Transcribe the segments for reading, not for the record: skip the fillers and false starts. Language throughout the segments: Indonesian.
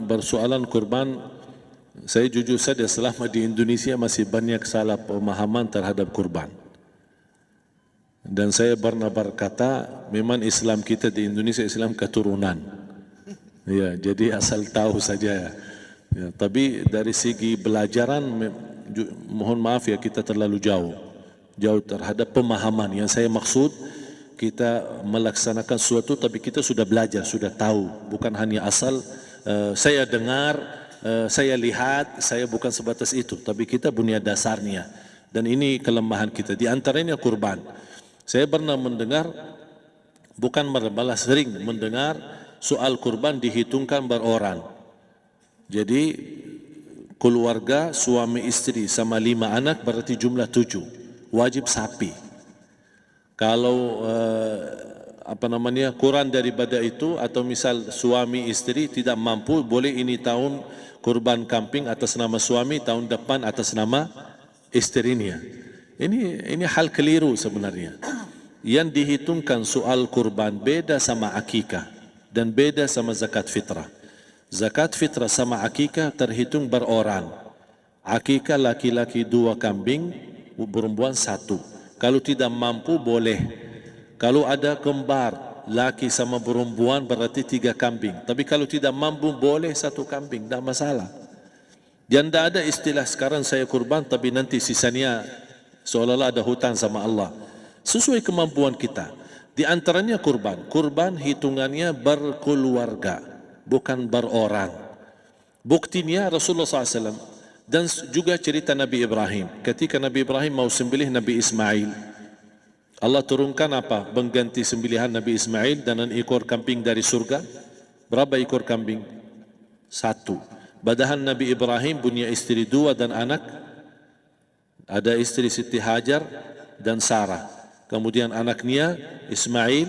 bersoalan kurban, saya jujur saja selama di Indonesia masih banyak salah pemahaman terhadap kurban. Dan saya pernah berkata, memang Islam kita di Indonesia Islam keturunan. Ya, jadi asal tahu saja. Ya, tapi dari segi belajaran, mohon maaf ya, kita terlalu jauh terhadap pemahaman. Yang saya maksud, kita melaksanakan sesuatu tapi kita sudah belajar, sudah tahu, bukan hanya asal saya dengar, saya lihat, saya bukan sebatas itu, tapi kita punya dasarnya. Dan ini kelemahan kita, di antaranya kurban. Saya pernah mendengar, bukan malah sering mendengar soal kurban dihitungkan beroran. Jadi keluarga suami istri sama 5 anak berarti jumlah 7, wajib sapi. Kalau kurang daripada itu, atau misal suami istri tidak mampu, boleh ini tahun kurban kambing atas nama suami, tahun depan atas nama istrinya. Ini hal keliru sebenarnya. Yang dihitungkan soal kurban beda sama akikah dan beda sama zakat fitrah. Zakat fitrah sama akikah terhitung beroran. Akikah laki-laki 2 kambing, perempuan 1. Kalau tidak mampu boleh. Kalau ada kembar, laki sama perempuan berarti 3 kambing. Tapi kalau tidak mampu boleh 1 kambing, tidak masalah. Dan tidak ada istilah sekarang saya kurban tapi nanti sisanya seolah-olah ada hutang sama Allah. Sesuai kemampuan kita. Di antaranya kurban. Kurban hitungannya berkeluarga, bukan beroran. Buktinya Rasulullah SAW dan juga cerita Nabi Ibrahim. Ketika Nabi Ibrahim mau sembelih Nabi Ismail, Allah turunkan apa? Mengganti sembelihan Nabi Ismail dengan ekor kambing dari surga. Berapa ekor kambing? 1. Padahal Nabi Ibrahim punya istri 2 dan anak. Ada istri Siti Hajar dan Sarah. Kemudian anaknya Ismail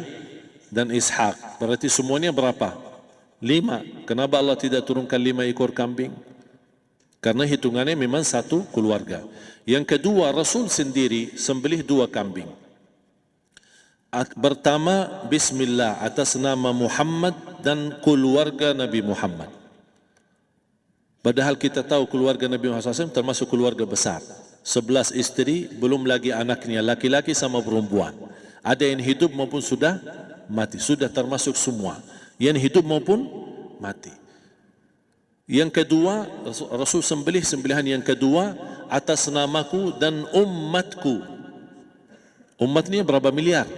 dan Ishak. Berarti semuanya berapa? 5. Kenapa Allah tidak turunkan 5 ekor kambing? Karena hitungannya memang 1 keluarga. Yang kedua, Rasul sendiri sembelih 2 kambing. Pertama, Bismillah atas nama Muhammad dan keluarga Nabi Muhammad. Padahal kita tahu keluarga Nabi Muhammad SAW termasuk keluarga besar. 11 istri, belum lagi anaknya, laki-laki sama perempuan. Ada yang hidup maupun sudah mati. Sudah termasuk semua. Yang hidup maupun mati. Yang kedua, Rasul sembelih sembelihan yang kedua atas namaku dan umatku. Umatnya berapa miliar?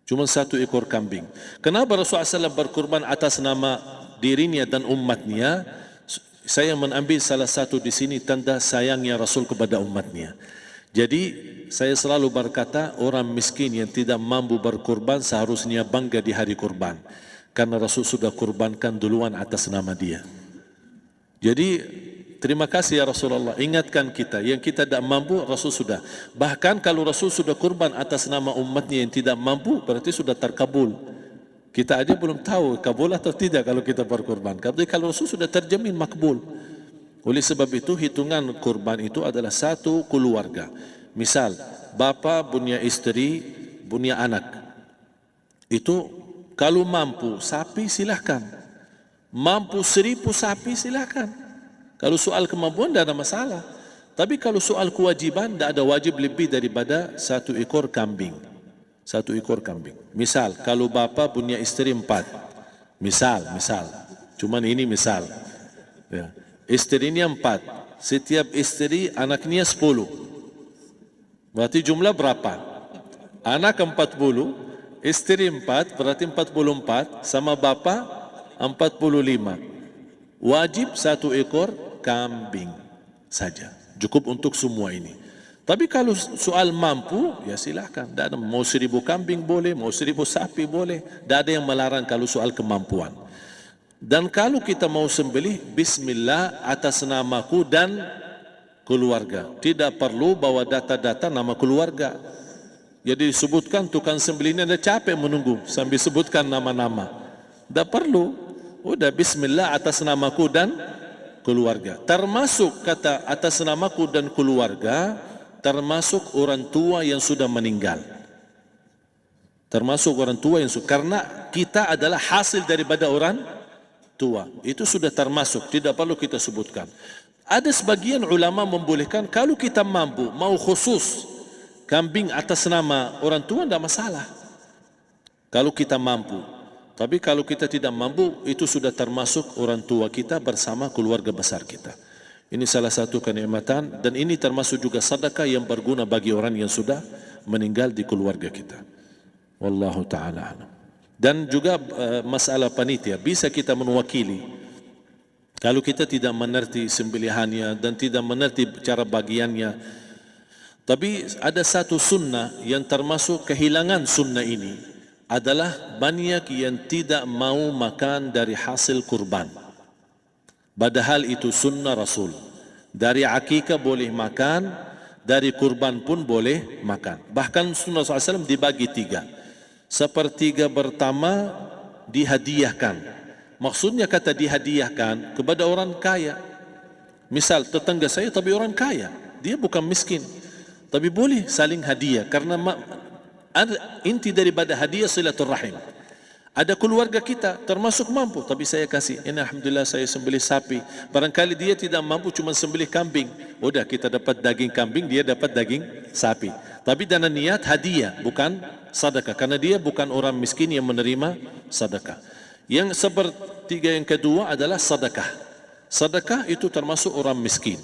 Cuma 1 ekor kambing. Kenapa Rasulullah SAW berkurban atas nama dirinya dan umatnya? Saya mengambil salah satu di sini tanda sayangnya Rasul kepada umatnya. Jadi saya selalu berkata, orang miskin yang tidak mampu berkurban seharusnya bangga di hari kurban. Karena Rasul sudah kurbankan duluan atas nama dia. Jadi terima kasih ya Rasulullah, ingatkan kita. Yang kita tidak mampu, Rasul sudah. Bahkan kalau Rasul sudah kurban atas nama umatnya yang tidak mampu, berarti sudah terkabul. Kita aja belum tahu kabul atau tidak kalau kita berkurban. Tapi kalau Rasul sudah terjamin makbul. Oleh sebab itu hitungan kurban itu adalah 1 keluarga. Misal bapa punya istri, punya anak. Itu kalau mampu sapi silahkan. Mampu 1000 sapi silahkan. Kalau soal kemampuan tidak ada masalah. Tapi kalau soal kewajiban tidak ada wajib lebih daripada 1 ekor kambing. 1 ekor kambing. Misal kalau bapa punya istri 4. Misal. Cuman ini misal. Ya. Istrinya 4. Setiap istri anaknya 10. Berarti jumlah berapa? Anak 40. Istri 4 berarti 44 sama bapa 45. Wajib 1 ekor kambing saja. Cukup untuk semua ini. Tapi kalau soal mampu, ya silahkan. Mau 1000 kambing boleh, mau 1000 sapi boleh. Tidak ada yang melarang kalau soal kemampuan. Dan kalau kita mau sembelih, Bismillah atas namaku dan keluarga. Tidak perlu bawa data-data nama keluarga. Jadi disebutkan tukang sembelihnya ada capek menunggu sambil sebutkan nama-nama. Tidak perlu. Udah Bismillah atas namaku dan keluarga. Termasuk kata atas namaku dan keluarga, termasuk orang tua yang sudah meninggal. Termasuk orang tua yang sudah, karena kita adalah hasil daripada orang tua. Itu sudah termasuk, tidak perlu kita sebutkan. Ada sebagian ulama membolehkan kalau kita mampu, mau khusus kambing atas nama orang tua, tidak masalah. Kalau kita mampu. Tapi kalau kita tidak mampu, itu sudah termasuk orang tua kita bersama keluarga besar kita. Ini salah satu kenikmatan dan ini termasuk juga sedekah yang berguna bagi orang yang sudah meninggal di keluarga kita. Wallahu ta'ala alam. Dan juga masalah panitia, bisa kita mewakili. Kalau kita tidak mengerti sembelihannya dan tidak mengerti cara bagiannya. Tapi ada satu sunnah yang termasuk kehilangan sunnah ini adalah banyak yang tidak mau makan dari hasil kurban. Padahal itu sunnah Rasul. Dari akikah boleh makan, dari kurban pun boleh makan. Bahkan sunnah SAW dibagi 3. Sepertiga pertama dihadiahkan. Maksudnya kata dihadiahkan kepada orang kaya. Misal tetangga saya tapi orang kaya, dia bukan miskin. Tapi boleh saling hadiah karena inti daripada hadiah silaturrahim. Ada keluarga kita termasuk mampu tapi saya kasih, ini alhamdulillah saya sembelih sapi. Barangkali dia tidak mampu cuma sembelih kambing. Udah kita dapat daging kambing, dia dapat daging sapi. Tapi dengan niat hadiah bukan sedekah karena dia bukan orang miskin yang menerima sedekah. Yang sepertiga yang kedua adalah sedekah. Sedekah itu termasuk orang miskin.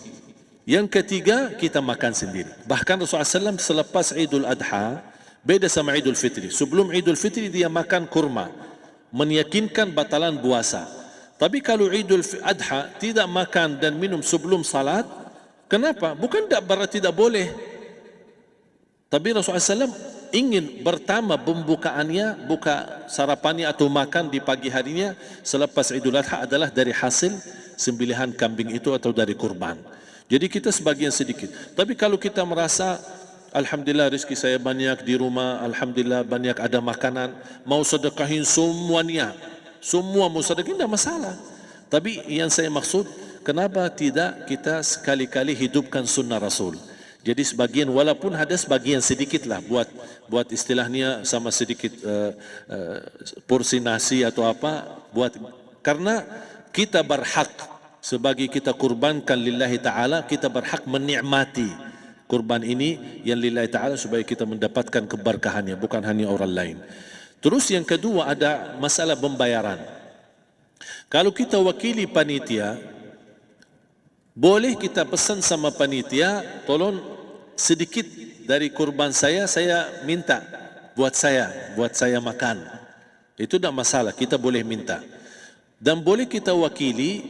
Yang ketiga kita makan sendiri. Bahkan Rasulullah SAW selepas Idul Adha beda sama Idul Fitri. Sebelum Idul Fitri dia makan kurma, meyakinkan batalan puasa. Tapi kalau Idul Adha tidak makan dan minum sebelum salat, kenapa? Bukan berarti tidak boleh. Tapi Rasulullah SAW ingin pertama pembukaannya, buka sarapannya atau makan di pagi harinya selepas Idul Adha adalah dari hasil sembelihan kambing itu atau dari kurban. Jadi kita sebagian sedikit. Tapi kalau kita merasa alhamdulillah rezeki saya banyak di rumah, alhamdulillah banyak ada makanan, mau sedekahin semuanya, semua mau sedekahin tidak masalah. Tapi yang saya maksud, kenapa tidak kita sekali-kali hidupkan sunnah Rasul? Jadi sebagian, walaupun ada sebagian sedikit lah buat istilahnya sama sedikit porsi nasi atau apa, karena kita berhak sebagai kita kurbankan lillahi ta'ala, kita berhak menikmati kurban ini yang lillahi ta'ala supaya kita mendapatkan keberkahannya, bukan hanya orang lain. Terus yang kedua ada masalah pembayaran. Kalau kita wakili panitia, boleh kita pesan sama panitia, tolong sedikit dari kurban saya minta buat saya makan. Itu tidak masalah, kita boleh minta. Dan boleh kita wakili,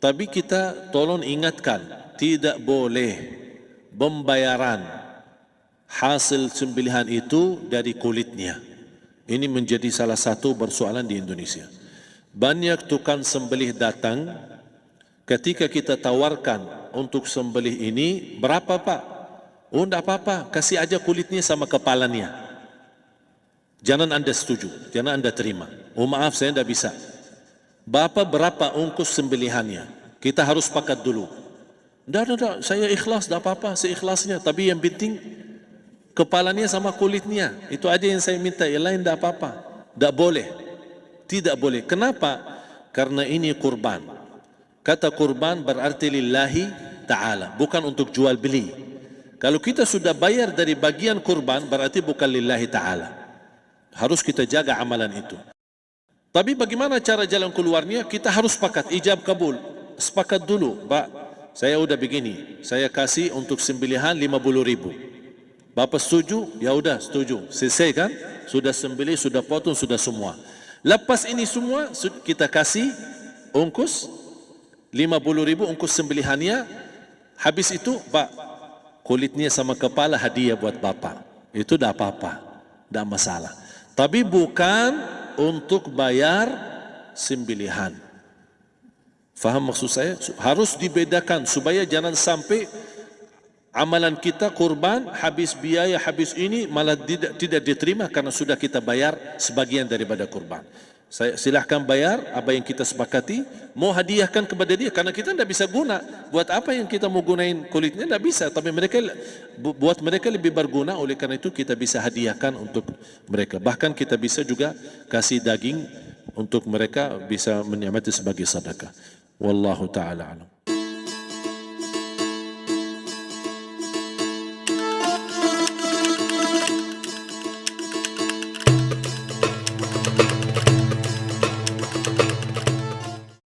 tapi kita tolong ingatkan, tidak boleh pembayaran hasil sembelihan itu dari kulitnya. Ini menjadi salah satu persoalan di Indonesia. Banyak tukang sembelih datang, ketika kita tawarkan untuk sembelih ini, berapa Pak? Oh tidak apa-apa, kasih aja kulitnya sama kepalanya. Jangan Anda setuju, jangan Anda terima. Oh maaf saya tidak bisa. Bapak berapa ongkos sembelihannya? Kita harus sepakat dulu. Tidak, saya ikhlas, tidak apa-apa, seikhlasnya. Tapi yang penting kepalanya sama kulitnya. Itu aja yang saya minta, yang lain tidak apa-apa. Tidak boleh. Tidak boleh. Kenapa? Karena ini kurban. Kata kurban berarti lillahi ta'ala, bukan untuk jual beli. Kalau kita sudah bayar dari bagian kurban, berarti bukan lillahi ta'ala. Harus kita jaga amalan itu. Tapi bagaimana cara jalan keluarnya? Kita harus sepakat, ijab kabul. Sepakat dulu, Pak, saya udah begini, saya kasih untuk sembelihan 50.000. Bapak setuju? Ya udah setuju. Selesai kan? Sudah sembelih, sudah potong, sudah semua. Lepas ini semua, kita kasih ongkos 50.000 ongkos sembelihannya. Habis itu, Pak, kulitnya sama kepala hadiah buat Bapak. Itu tidak apa-apa, tidak masalah. Tapi bukan untuk bayar sembelihan. Faham maksud saya? Harus dibedakan supaya jangan sampai amalan kita kurban habis biaya, habis ini malah tidak diterima karena sudah kita bayar sebagian daripada kurban. Saya silahkan bayar apa yang kita sepakati, mau hadiahkan kepada dia karena kita tidak bisa guna. Buat apa yang kita mau gunain kulitnya tidak bisa, tapi buat mereka lebih berguna, oleh karena itu kita bisa hadiahkan untuk mereka. Bahkan kita bisa juga kasih daging untuk mereka bisa menikmati sebagai sedekah. Wallahu taala alam.